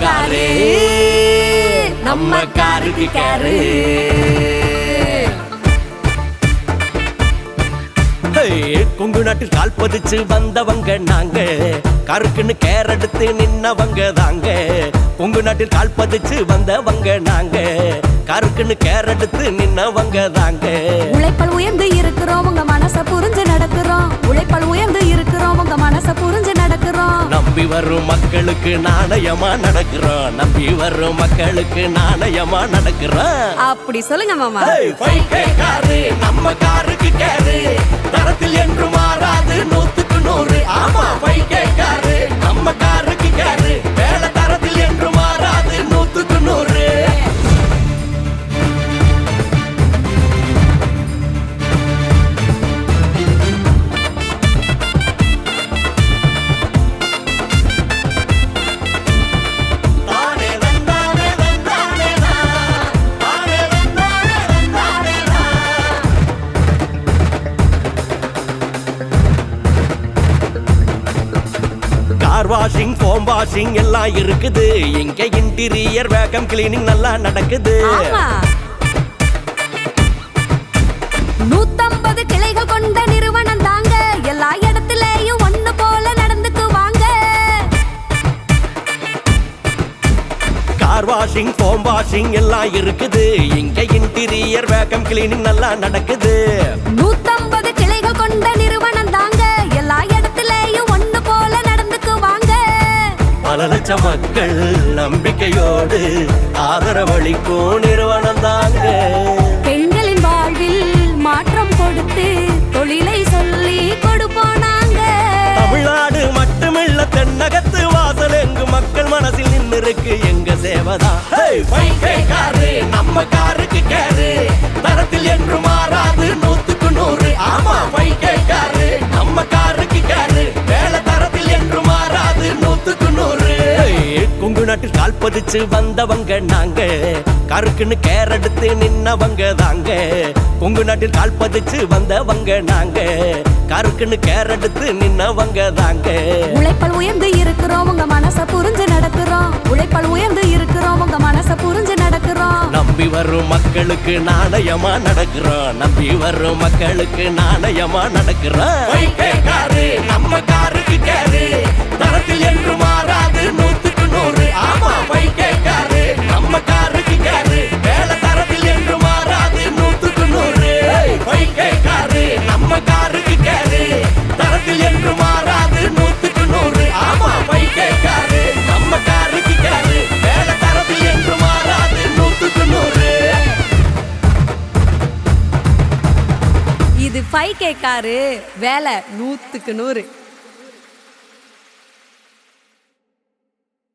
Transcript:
Car நம்ம காருக்கு car Kongu நாட்டில் கால் பதிச்சு வந்தவங்க நாங்க கருக்குன்னு கேர் எடுத்து நின்னவங்க தாங்க. கொங்கு நாட்டில் கால் பதிச்சு வந்தவங்க நாங்க கருக்குன்னு கேர் எடுத்து நின்னவங்க தாங்க. உழைப்பால் உயர்ந்து இருக்கிறோம் உங்க மனச புரிஞ்சு நடக்கிறோம். உழைப்பால் உயர்ந்து இருக்கிறோம் உங்க மனச புரிஞ்சு நடக்கிறோம். நம்பி வரும் மக்களுக்கு நாணயமா நடக்கிறோம். நம்பி வரும் மக்களுக்கு நாணயமா நடக்கிறோம். அப்படி சொல்லுங்க மாமா. காரு நம்ம காருக்கு கேரு தரத்தில் என்று மாறாது 100க்கு 100. ஆமா காரு நம்ம காருக்கு கேரு வேலை தரத்தில் என்று மாறாது 100க்கு 100. கார் வாஷிங் ஃபோம் வாஷிங் எல்லாம் இருக்குது. இங்க இன்டீரியர் வேக்கம் கிளீனிங் நல்லா நடக்குது. 150 கிளைகள் கொண்ட நிறுவனம் தாங்க. எல்லா இடத்திலேயும் ஒண்ணு போல நடந்துக்குவாங்க. கார் வாஷிங் ஃபோம் வாஷிங் எல்லாம் இருக்குது. இங்க இன்டீரியர் வேக்கம் கிளீனிங் நல்லா நடக்குது. 150 கிளைகள் கொண்ட நிறுவனம் தாங்க. எல்லா இடத்திலேயும் ஒண்ணு போல நடந்துக்குவாங்க. பல லட்சம் மக்கள் நம்பிக்கையோடு ஆதரவளிக்கும் நிறுவனம் தாங்க. பெண்களின் வாழ்வில் மாற்றம் கொடுத்து தொழிலை சொல்லி கொடுப்போம் நாங்க. தமிழ்நாடு மட்டுமில்ல தென்னகத்து வாசல் எங்கு மக்கள் மனசில் நின்று இருக்கு எங்க சேவதா. காரு நம்ம காருக்கு கேரு தரத்தில் என்று மாறாது 100க்கு 100. ஆமா காரு நம்ம காருக்கு கேரு வேலை தரத்தில் என்று மாறாது 100க்கு 100. கொங்கு நாட்டில் கால் பதிச்சு வந்தவங்க நாங்க கருக்குன்னு கேர் எடுத்து நின்னவங்க தாங்க. கொங்கு நாட்டில் கால் பதிச்சு வந்தவங்க நாங்க கருக்குன்னு கேர் எடுத்து நின்னவங்க தாங்க. உழைப்பால் உயர்ந்து இருக்கிறோம் உங்க மனச புரிஞ்சு நடக்கிறோம். உழைப்பால் உயர்ந்து இருக்கிறோம் உங்க மனச புரிஞ்சு நடக்கிறோம். நம்பி வரும் மக்களுக்கு நாணயமா நடக்கிறோம். நம்பி வரும் மக்களுக்கு நாணயமா நடக்கிறோம். காரு நம்ம காருக்கு கேரு தரத்தில் என்று மாறாது 100க்கு 100. ஆமா காரு நம்ம காருக்கு கேரு வேலை தரத்தில் என்று மாறாது 100க்கு 100. காரு நம்ம காருக்கு கேரு தரத்தில் என்று மாறாது 100க்கு 100. ஆமா காரு நம்ம காருக்கு கேரு வேலை தரத்தில் என்று மாறாது 100க்கு 100. இது 5K காரு வேலை 100க்கு 100.